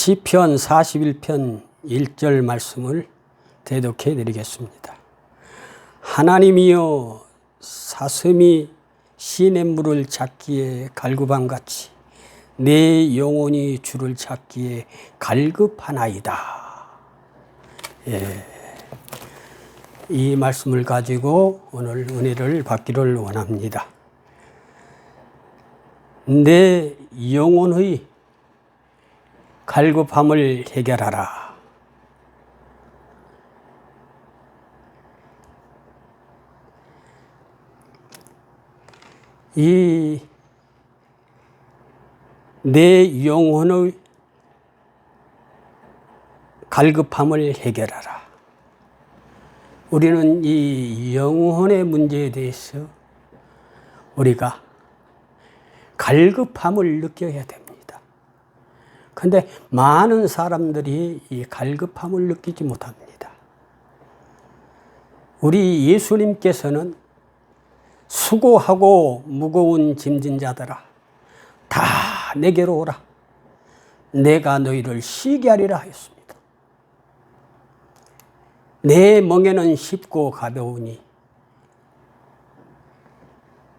시편 41편 1절 말씀을 대독해 드리겠습니다. 하나님이여, 사슴이 시냇물을 찾기에 갈급함같이 내 영혼이 주를 찾기에 갈급하나이다. 이 말씀을 가지고 오늘 은혜를 받기를 원합니다. 내 영혼의 갈급함을 해결하라. 이 내 영혼의 갈급함을 해결하라. 우리는 이 영혼의 문제에 대해서 우리가 갈급함을 느껴야 됩니다. 그런데 많은 사람들이 이 갈급함을 느끼지 못합니다. 우리 예수님께서는 수고하고 무거운 짐진 자들아, 다 내게로 오라. 내가 너희를 쉬게 하리라 하였습니다. 내 멍에는 쉽고 가벼우니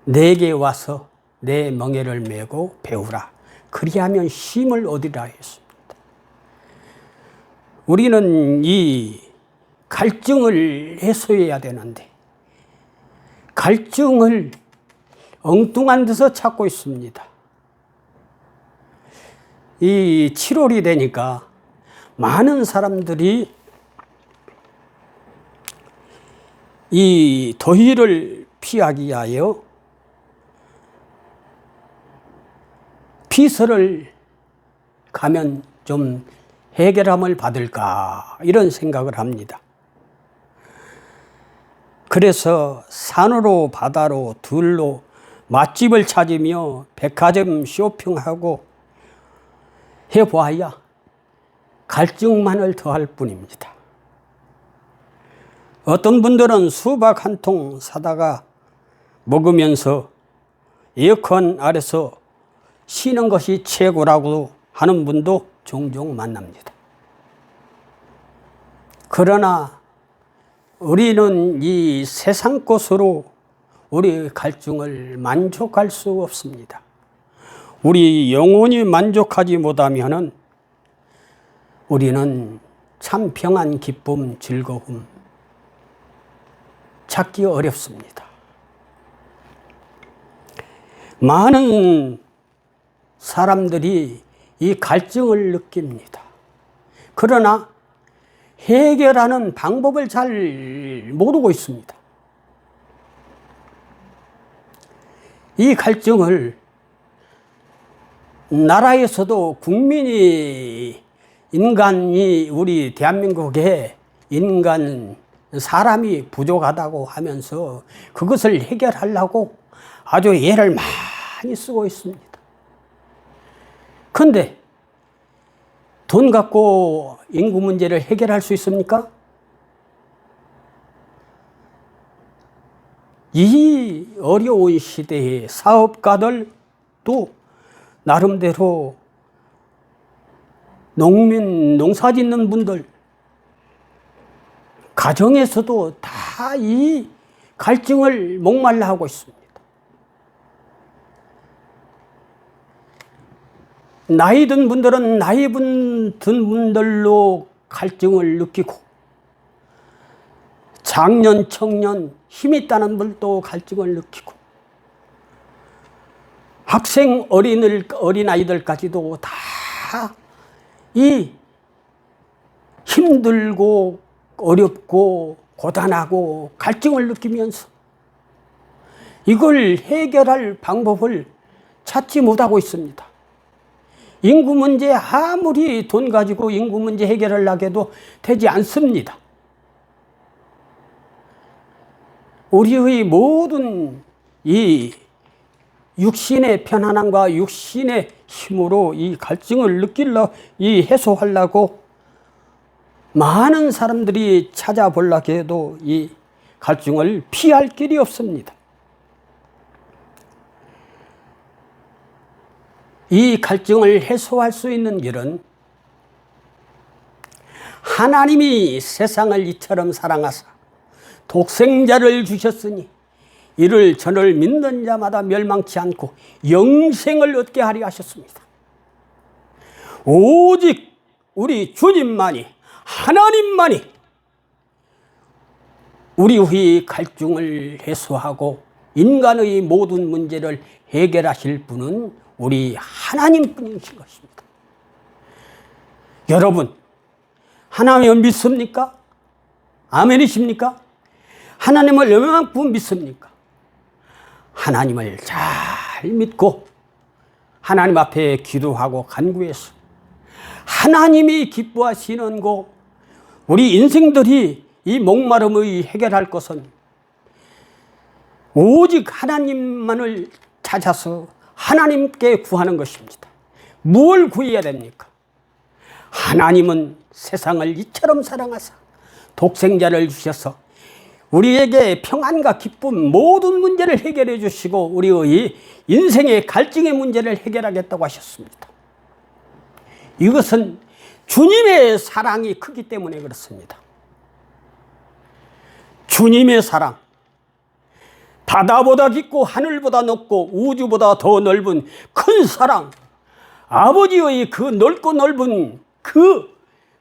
내게 와서 내 멍에를 메고 배우라. 그리하면 쉼을 얻으리라 했습니다. 우리는 이 갈증을 해소해야 되는데 갈증을 엉뚱한 데서 찾고 있습니다. 이 7월이 되니까 많은 사람들이 이 더위를 피하기 위하여 피서를 가면 좀 해결함을 받을까 이런 생각을 합니다. 그래서 산으로 바다로 들로 맛집을 찾으며 백화점 쇼핑하고 해보아야 갈증만을 더할 뿐입니다. 어떤 분들은 수박 한 통 사다가 먹으면서 에어컨 아래서 쉬는 것이 최고라고 하는 분도 종종 만납니다. 그러나 우리는 이 세상 것으로 우리 갈증을 만족할 수 없습니다. 우리 영혼이 만족하지 못하면은 우리는 참 평안, 기쁨, 즐거움 찾기 어렵습니다. 많은 사람들이 이 갈증을 느낍니다. 그러나 해결하는 방법을 잘 모르고 있습니다. 이 갈증을 나라에서도 인간이 우리 대한민국에 사람이 부족하다고 하면서 그것을 해결하려고 아주 애를 많이 쓰고 있습니다. 그런데 돈 갖고 인구 문제를 해결할 수 있습니까? 이 어려운 시대에 사업가들도 나름대로 농사 짓는 분들, 가정에서도 다 이 갈증을 목말라 하고 있습니다. 나이 든 분들은 나이 든 분들로 갈증을 느끼고, 장년, 청년, 힘 있다는 분도 갈증을 느끼고, 학생, 어린아이들까지도 다 이 힘들고 어렵고 고단하고 갈증을 느끼면서 이걸 해결할 방법을 찾지 못하고 있습니다. 인구 문제 아무리 돈 가지고 인구 문제 해결하려고 해도 되지 않습니다. 우리의 모든 이 육신의 편안함과 육신의 힘으로 이 갈증을 해소하려고 많은 사람들이 찾아보려고 해도 이 갈증을 피할 길이 없습니다. 이 갈증을 해소할 수 있는 길은 하나님이 세상을 이처럼 사랑하사 독생자를 주셨으니 이를 저를 믿는 자마다 멸망치 않고 영생을 얻게 하려 하셨습니다. 오직 우리 주님만이, 하나님만이 우리의 갈증을 해소하고 인간의 모든 문제를 해결하실 분은 우리 하나님뿐이신 것입니다. 여러분, 하나님을 믿습니까? 아멘이십니까? 하나님을 얼마만큼 믿습니까? 하나님을 잘 믿고 하나님 앞에 기도하고 간구해서 하나님이 기뻐하시는 거, 우리 인생들이 이 목마름을 해결할 것은 오직 하나님만을 찾아서 하나님께 구하는 것입니다. 뭘 구해야 됩니까? 하나님은 세상을 이처럼 사랑하사 독생자를 주셔서 우리에게 평안과 기쁨 모든 문제를 해결해 주시고 우리의 인생의 갈증의 문제를 해결하겠다고 하셨습니다. 이것은 주님의 사랑이 크기 때문에 그렇습니다. 주님의 사랑, 바다보다 깊고 하늘보다 높고 우주보다 더 넓은 큰 사랑, 아버지의 그 넓고 넓은 그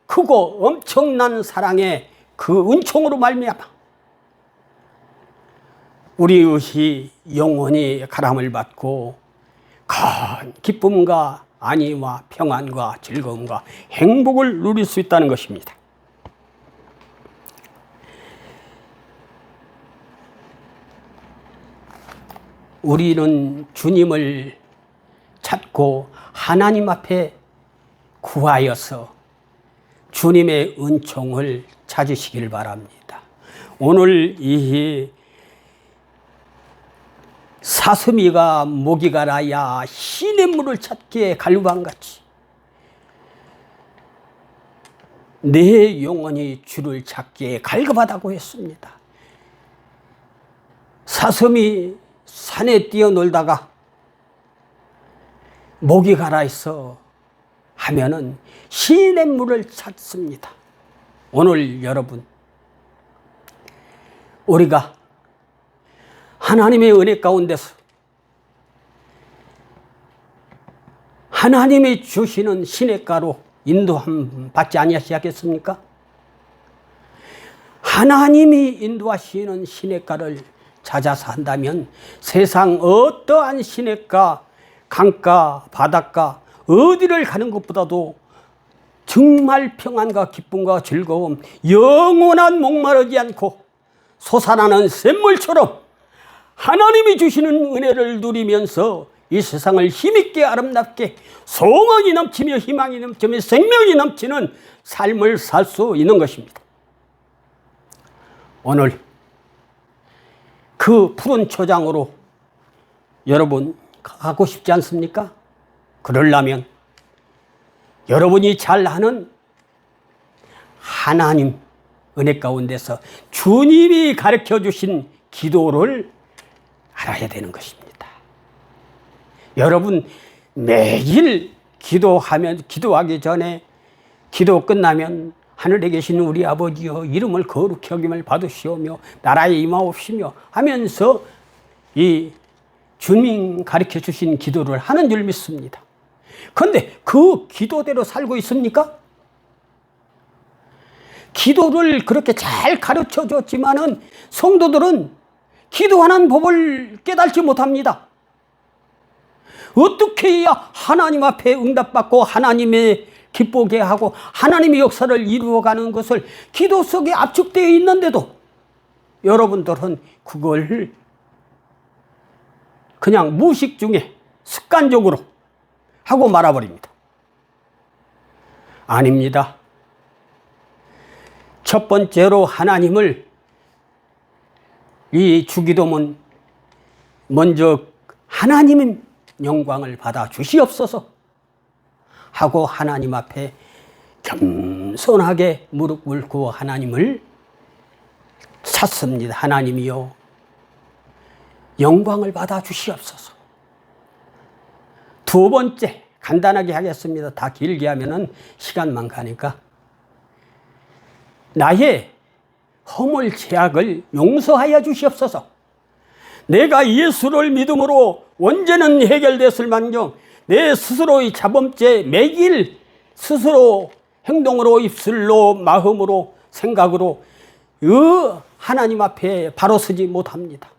크고 엄청난 사랑의 그 은총으로 말미암아 우리의 영혼이 가람을 받고 큰 기쁨과 안위와 평안과 즐거움과 행복을 누릴 수 있다는 것입니다. 우리는 주님을 찾고 하나님 앞에 구하여서 주님의 은총을 찾으시길 바랍니다. 오늘 이 사슴이가 목이 가라야 시냇물을 찾기에 갈루방같이 내 영혼이 주를 찾기에 갈급하다고 했습니다. 사슴이 산에 뛰어놀다가 목이 가라 있어 하면은 시냇물을 찾습니다. 오늘 여러분, 우리가 하나님의 은혜 가운데서 하나님이 주시는 시냇가로 인도함 받지 아니하시겠습니까? 하나님이 인도하시는 시냇가를 찾아서 한다면 세상 어떠한 시냇가, 강가, 바닷가 어디를 가는 것보다도 정말 평안과 기쁨과 즐거움, 영원한 목마르지 않고 솟아나는 샘물처럼 하나님이 주시는 은혜를 누리면서 이 세상을 힘있게 아름답게 소망이 넘치며 희망이 넘치며 생명이 넘치는 삶을 살 수 있는 것입니다. 오늘 그 푸른 초장으로 여러분 가고 싶지 않습니까? 그러려면 여러분이 잘 아는 하나님 은혜 가운데서 주님이 가르쳐 주신 기도를 알아야 되는 것입니다. 여러분 매일 기도하기 전에 기도 끝나면 하늘에 계신 우리 아버지여 이름을 거룩히 여김을 받으시오며 나라에 임하옵시며 하면서 이 주님 가르쳐 주신 기도를 하는 줄 믿습니다. 그런데 그 기도대로 살고 있습니까? 기도를 그렇게 잘 가르쳐 줬지만은 성도들은 기도하는 법을 깨달지 못합니다. 어떻게 해야 하나님 앞에 응답받고 하나님의 기쁘게 하고 하나님의 역사를 이루어가는 것을 기도 속에 압축되어 있는데도 여러분들은 그걸 그냥 무의식 중에 습관적으로 하고 말아버립니다. 아닙니다. 첫 번째로 하나님을 이 주기도문 먼저 하나님의 영광을 받아 주시옵소서 하고 하나님 앞에 겸손하게 무릎 꿇고 하나님을 찾습니다. 하나님이요 영광을 받아 주시옵소서. 두 번째 간단하게 하겠습니다. 다 길게 하면은 시간만 가니까 나의 허물 죄악을 용서하여 주시옵소서. 내가 예수를 믿음으로 원죄는 해결됐을 만정 내 스스로의 자범죄 매일 스스로 행동으로 입술로 마음으로 생각으로 하나님 앞에 바로 서지 못합니다.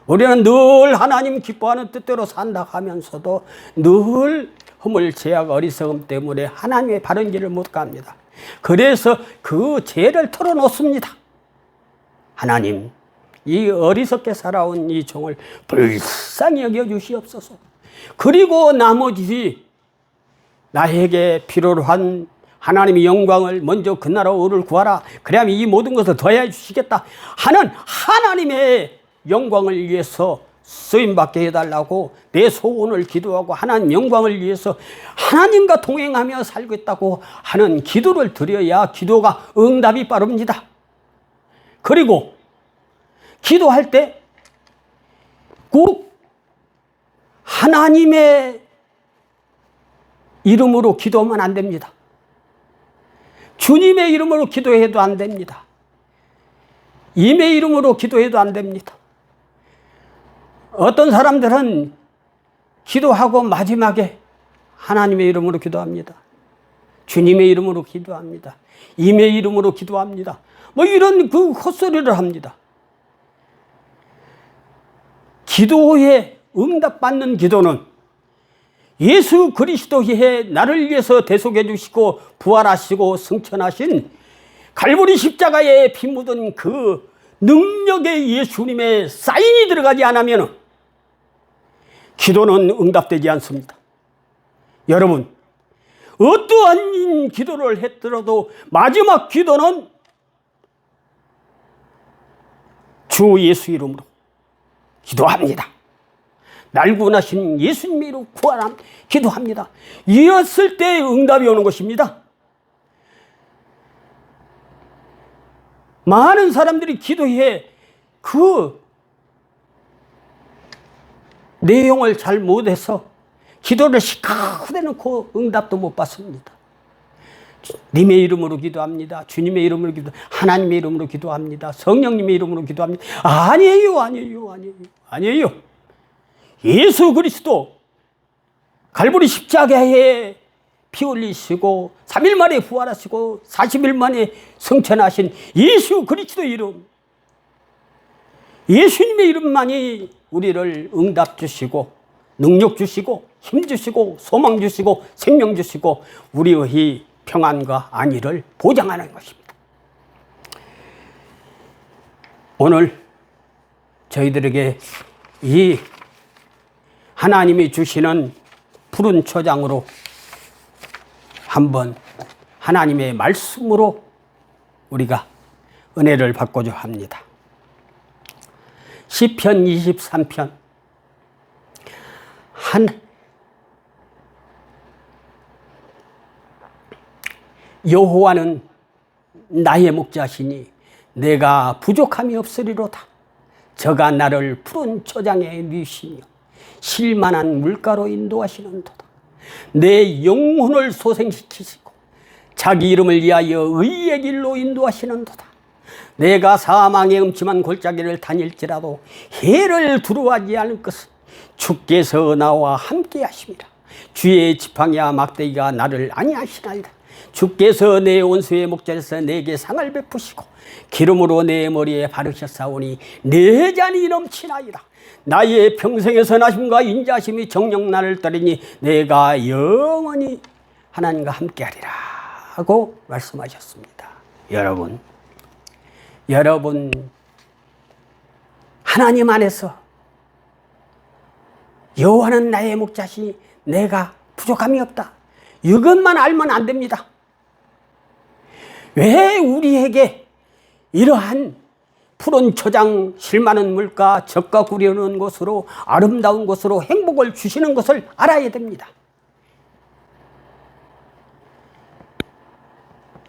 우리는 늘 하나님 기뻐하는 뜻대로 산다 하면서도 늘 허물 죄악 어리석음 때문에 하나님의 바른 길을 못 갑니다. 그래서 그 죄를 털어놓습니다. 하나님, 이 어리석게 살아온 이 종을 불쌍히 여겨 주시옵소서. 그리고 나머지 나에게 필요로 한 하나님의 영광을 먼저 그 나라 의를 구하라. 그래야만 이 모든 것을 더해 주시겠다 하는 하나님의 영광을 위해서 쓰임받게 해달라고 내 소원을 기도하고 하나님 영광을 위해서 하나님과 동행하며 살겠다고 하는 기도를 드려야 기도가 응답이 빠릅니다. 그리고 기도할 때 꼭 하나님의 이름으로 기도하면 안 됩니다. 주님의 이름으로 기도해도 안 됩니다. 임의 이름으로 기도해도 안 됩니다. 어떤 사람들은 기도하고 마지막에 하나님의 이름으로 기도합니다. 주님의 이름으로 기도합니다. 임의 이름으로 기도합니다. 뭐 이런 그 헛소리를 합니다. 기도에 응답받는 기도는 예수 그리스도의 나를 위해서 대속해 주시고 부활하시고 승천하신 갈보리 십자가에 피 묻은 그 능력의 예수님의 사인이 들어가지 않으면 기도는 응답되지 않습니다. 여러분, 어떠한 기도를 했더라도 마지막 기도는 주 예수 이름으로 기도합니다. 날 구원하신 예수님의 이름으로 기도합니다. 이었을 때 응답이 오는 것입니다. 많은 사람들이 기도해 그 내용을 잘 못해서 기도를 시커멓게 해놓고 응답도 못 받습니다. 님의 이름으로 기도합니다. 주님의 이름으로 기도합니다. 하나님의 이름으로 기도합니다. 성령님의 이름으로 기도합니다. 아니에요. 예수 그리스도 갈보리 십자가에 피 흘리시고 3일 만에 부활하시고 40일 만에 승천하신 예수 그리스도 이름, 예수님의 이름만이 우리를 응답 주시고 능력 주시고 힘 주시고 소망 주시고 생명 주시고 우리의 평안과 안위를 보장하는 것입니다. 오늘 저희들에게 이 하나님이 주시는 푸른 초장으로 한번 하나님의 말씀으로 우리가 은혜를 받고자 합니다. 시편 23편 여호와는 나의 목자시니 내가 부족함이 없으리로다. 저가 나를 푸른 초장에 누이시며 실만한 물가로 인도하시는도다. 내 영혼을 소생시키시고 자기 이름을 위하여 의의 길로 인도하시는도다. 내가 사망의 음침한 골짜기를 다닐지라도 해를 두려워하지 않을 것은 주께서 나와 함께 하심이라. 주의 지팡이와 막대기가 나를 안위하시나이다. 주께서 내 원수의 목전에서 내게 상을 베푸시고 기름으로 내 머리에 바르셨사오니 내 잔이 넘치나이다. 나의 평생의 선하심과 인자하심이 정녕 나를 따르니 내가 영원히 하나님과 함께하리라 하고 말씀하셨습니다. 여러분 하나님 안에서 여호와는 나의 목자시니 내가 부족함이 없다. 이것만 알면 안 됩니다. 왜 우리에게 이러한 푸른 초장, 실만한 물가, 젖과 꿀이 흐르는 곳으로 아름다운 곳으로 행복을 주시는 것을 알아야 됩니다.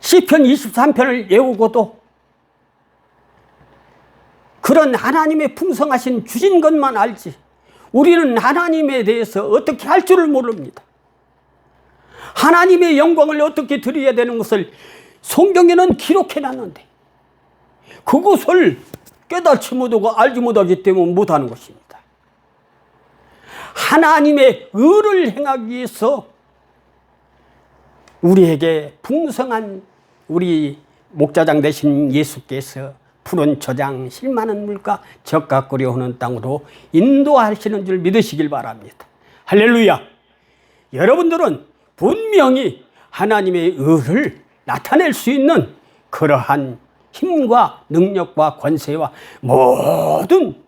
시편 23편을 외우고도 그런 하나님의 풍성하신 주신 것만 알지 우리는 하나님에 대해서 어떻게 할 줄을 모릅니다. 하나님의 영광을 어떻게 드려야 되는 것을 성경에는 기록해 놨는데 그것을 깨닫지 못하고 알지 못하기 때문에 못하는 것입니다. 하나님의 의를 행하기 위해서 우리에게 풍성한 우리 목자장 되신 예수께서 푸른 초장 실만한 물과 젖과 꿀이 흐르는 땅으로 인도하시는 줄 믿으시길 바랍니다. 할렐루야. 여러분들은 분명히 하나님의 의를 나타낼 수 있는 그러한 힘과 능력과 권세와 모든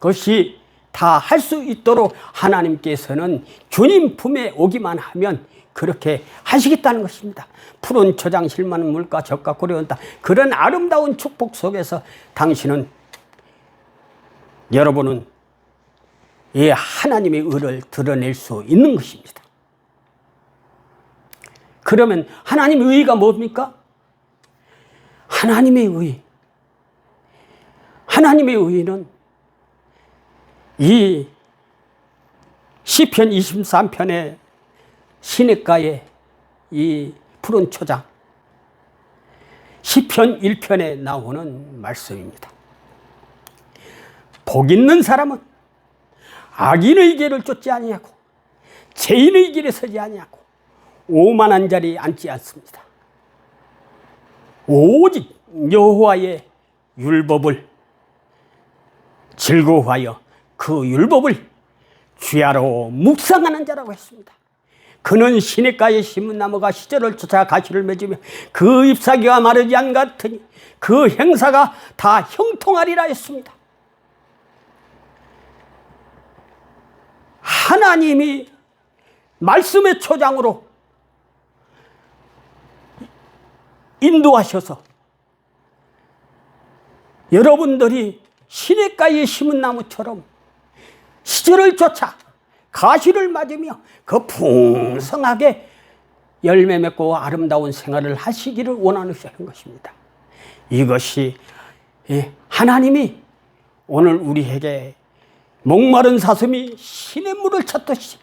것이 다 할 수 있도록 하나님께서는 주님 품에 오기만 하면 그렇게 하시겠다는 것입니다. 푸른 초장 실만한 물과 젖과 꿀이 흐르는 땅, 그런 아름다운 축복 속에서 당신은, 여러분은 이 하나님의 의를 드러낼 수 있는 것입니다. 그러면 하나님의 의가 뭡니까? 하나님의 의. 하나님의 의는 이 시편 23편의 시냇가에 이 푸른 초장, 시편 1편에 나오는 말씀입니다. 복 있는 사람은 악인의 길을 쫓지 아니하고 죄인의 길에 서지 아니하고 오만한 자리에 앉지 않습니다. 오직 여호와의 율법을 즐거워하여 그 율법을 주야로 묵상하는 자라고 했습니다. 그는 시냇가에 심은 나무가 시절을 쫓아 가시를 맺으며 그 잎사귀가 마르지 않 같으니 그 행사가 다 형통하리라 했습니다. 하나님이 말씀의 초장으로 인도하셔서 여러분들이 시냇가에 심은 나무처럼 시절을 쫓아 가시를 맞으며 그 풍성하게 열매 맺고 아름다운 생활을 하시기를 원하는 것입니다. 이것이 하나님이 오늘 우리에게 목마른 사슴이 시냇물을 찾듯이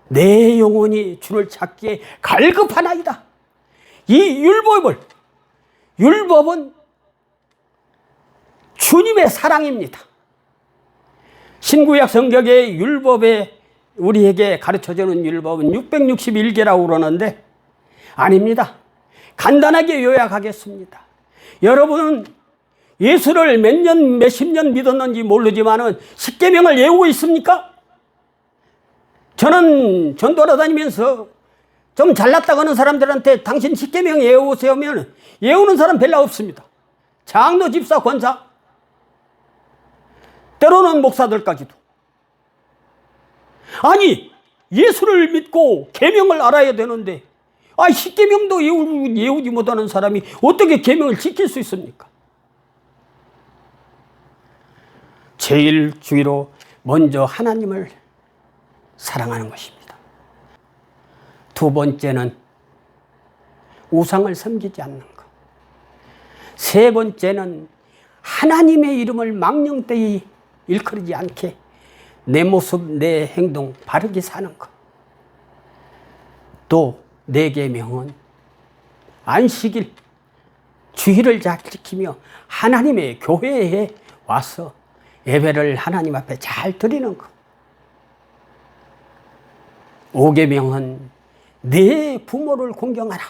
내 영혼이 주를 찾기에 갈급하나이다. 이 율법은 주님의 사랑입니다. 신구약 성경의 율법에 우리에게 가르쳐주는 율법은 661개라고 그러는데 아닙니다. 간단하게 요약하겠습니다. 여러분은 예수를 몇 년, 몇십 년 믿었는지 모르지만은 십계명을 외우고 있습니까? 저는 전도하러 다니면서 좀 잘났다고 하는 사람들한테 당신 십계명 외우세요 하면 외우는 사람 별로 없습니다. 장로, 집사, 권사, 때로는 목사들까지도. 아니, 예수를 믿고 계명을 알아야 되는데 십계명도 외우지 못하는 사람이 어떻게 계명을 지킬 수 있습니까? 제일 주의로 먼저 하나님을 사랑하는 것입니다. 두 번째는 우상을 섬기지 않는 것. 세 번째는 하나님의 이름을 망령되이 일컬이지 않게 내 모습, 내 행동 바르게 사는 것. 또 네 계명은 안식일, 주일을 잘 지키며 하나님의 교회에 와서 예배를 하나님 앞에 잘 드리는 것. 5계명은 내 부모를 공경하라.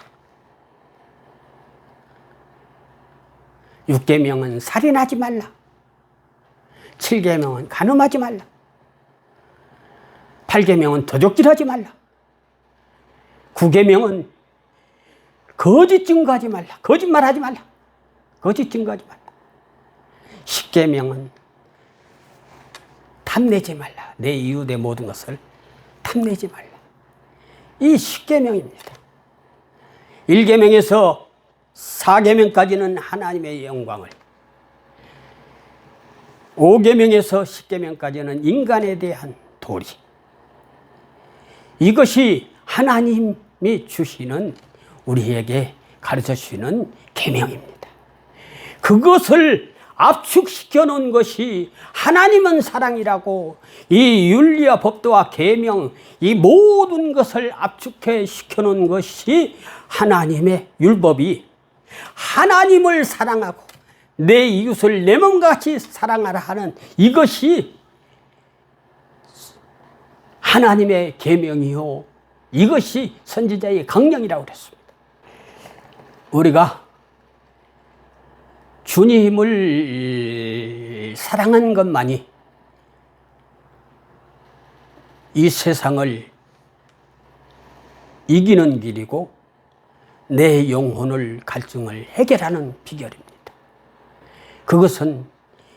6계명은 살인하지 말라. 7계명은 간음하지 말라. 8계명은 도적질하지 말라. 9계명은 거짓 증거하지 말라. 거짓말하지 말라. 거짓 증거하지 말라. 10계명은 탐내지 말라. 내 이유, 내 모든 것을 탐내지 말라. 이 10계명입니다. 1계명에서 4계명까지는 하나님의 영광을, 5계명에서 10계명까지는 인간에 대한 도리. 이것이 하나님이 주시는, 우리에게 가르쳐 주시는 계명입니다. 그것을 압축시켜 놓은 것이 하나님은 사랑이라고, 이 윤리와 법도와 계명, 이 모든 것을 압축해 시켜 놓은 것이 하나님의 율법이 하나님을 사랑하고 내 이웃을 내 몸과 같이 사랑하라 하는 이것이 하나님의 계명이요, 이것이 선지자의 강령이라고 그랬습니다. 우리가 주님을 사랑한 것만이 이 세상을 이기는 길이고 내 영혼을 갈증을 해결하는 비결입니다. 그것은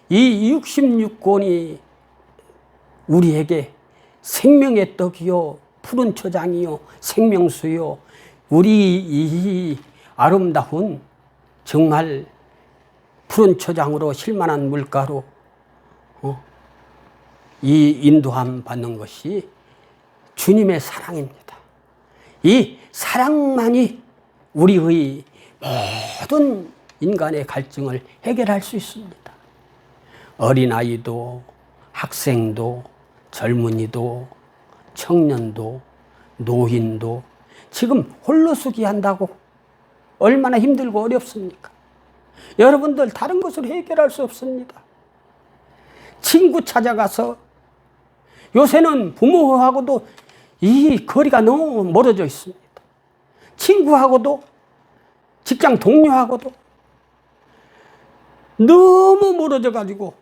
이 66권이 우리에게 생명의 떡이요, 푸른 초장이요, 생명수요, 우리 이 아름다운 정말 푸른 초장으로 실만한 물가로 이 인도함 받는 것이 주님의 사랑입니다. 이 사랑만이 우리의 모든 인간의 갈증을 해결할 수 있습니다. 어린아이도, 학생도, 젊은이도, 청년도, 노인도 지금 홀로서기 한다고 얼마나 힘들고 어렵습니까? 여러분들 다른 것으로 해결할 수 없습니다. 친구 찾아가서, 요새는 부모하고도 이 거리가 너무 멀어져 있습니다. 친구하고도, 직장 동료하고도 너무 멀어져 가지고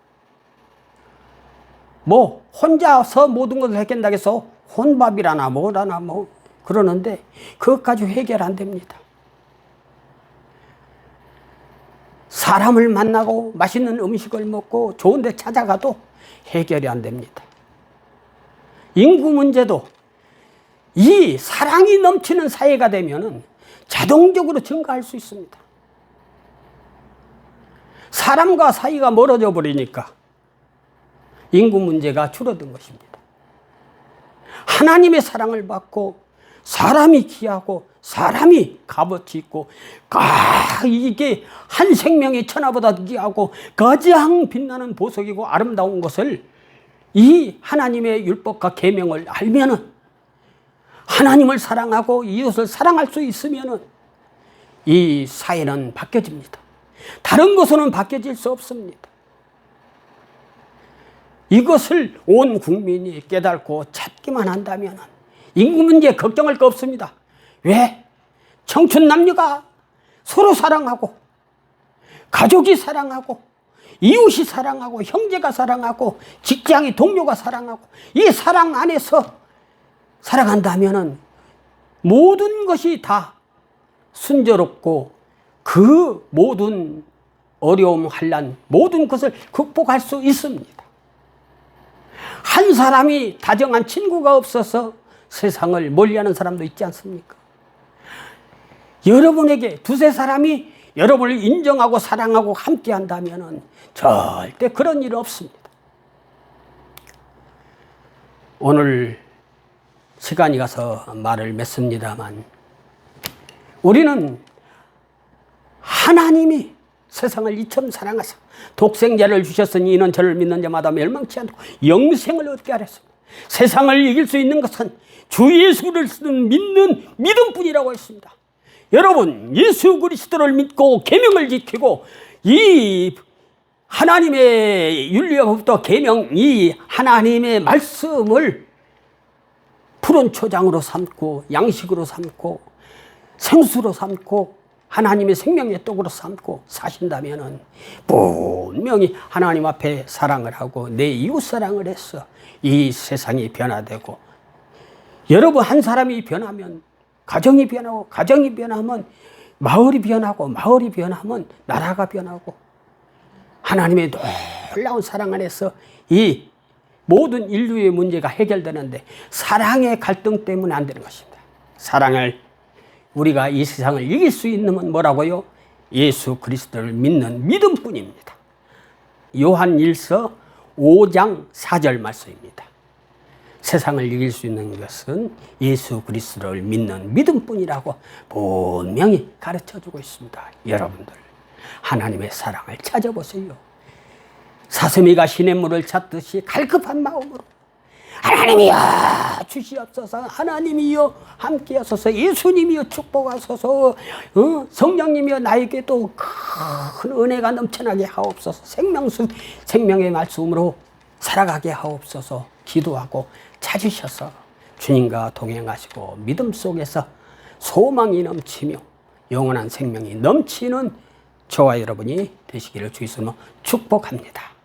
뭐 혼자서 모든 것을 해결한다고 해서 혼밥이라나 뭐라나 뭐 그러는데 그것까지 해결 안 됩니다. 사람을 만나고 맛있는 음식을 먹고 좋은 데 찾아가도 해결이 안 됩니다. 인구 문제도 이 사랑이 넘치는 사회가 되면은 자동적으로 증가할 수 있습니다. 사람과 사이가 멀어져 버리니까 인구 문제가 줄어든 것입니다. 하나님의 사랑을 받고 사람이 귀하고 사람이 값어치 있고 이게 한 생명이 천하보다 귀하고 가장 빛나는 보석이고 아름다운 것을 이 하나님의 율법과 계명을 알면은, 하나님을 사랑하고 이웃을 사랑할 수 있으면은 이 사회는 바뀌어집니다. 다른 것으로는 바뀌어질 수 없습니다. 이것을 온 국민이 깨닫고 찾기만 한다면 인구 문제 걱정할 거 없습니다. 왜? 청춘 남녀가 서로 사랑하고, 가족이 사랑하고, 이웃이 사랑하고, 형제가 사랑하고, 직장의 동료가 사랑하고, 이 사랑 안에서 살아간다면 모든 것이 다 순조롭고 그 모든 어려움, 환난, 모든 것을 극복할 수 있습니다. 한 사람이 다정한 친구가 없어서 세상을 멀리하는 사람도 있지 않습니까? 여러분에게 두세 사람이 여러분을 인정하고 사랑하고 함께 한다면 절대 그런 일은 없습니다. 오늘 시간이 가서 말을 맺습니다만, 우리는 하나님이 세상을 이처럼 사랑하사 독생자를 주셨으니 이는 저를 믿는 자마다 멸망치 않고 영생을 얻게 하렸습니다. 세상을 이길 수 있는 것은 주 예수를 믿는 믿음뿐이라고 했습니다. 여러분, 예수 그리스도를 믿고 계명을 지키고 이 하나님의 윤리와 법도 계명, 이 하나님의 말씀을 푸른 초장으로 삼고 양식으로 삼고 생수로 삼고 하나님의 생명의 떡으로 삼고 사신다면 분명히 하나님 앞에 사랑을 하고 내 이웃 사랑을 해서 이 세상이 변화되고, 여러분 한 사람이 변하면 가정이 변하고, 가정이 변하면 마을이 변하고, 마을이 변하면 나라가 변하고, 하나님의 놀라운 사랑 안에서 이 모든 인류의 문제가 해결되는데 사랑의 갈등 때문에 안 되는 것입니다. 사랑을, 우리가 이 세상을 이길 수 있는 건 뭐라고요? 예수 그리스도를 믿는 믿음뿐입니다. 요한 1서 5장 4절 말씀입니다. 세상을 이길 수 있는 것은 예수 그리스도를 믿는 믿음뿐이라고 분명히 가르쳐주고 있습니다. 여러분들, 하나님의 사랑을 찾아보세요. 사슴이가 시냇물을 찾듯이 갈급한 마음으로 하나님이여 주시옵소서. 하나님이여 함께 하소서. 예수님이여 축복하소서. 성령님이여 나에게도 큰 은혜가 넘쳐나게 하옵소서. 생명의 말씀으로 살아가게 하옵소서. 기도하고 찾으셔서 주님과 동행하시고 믿음 속에서 소망이 넘치며 영원한 생명이 넘치는 저와 여러분이 되시기를 주 예수님으로 축복합니다.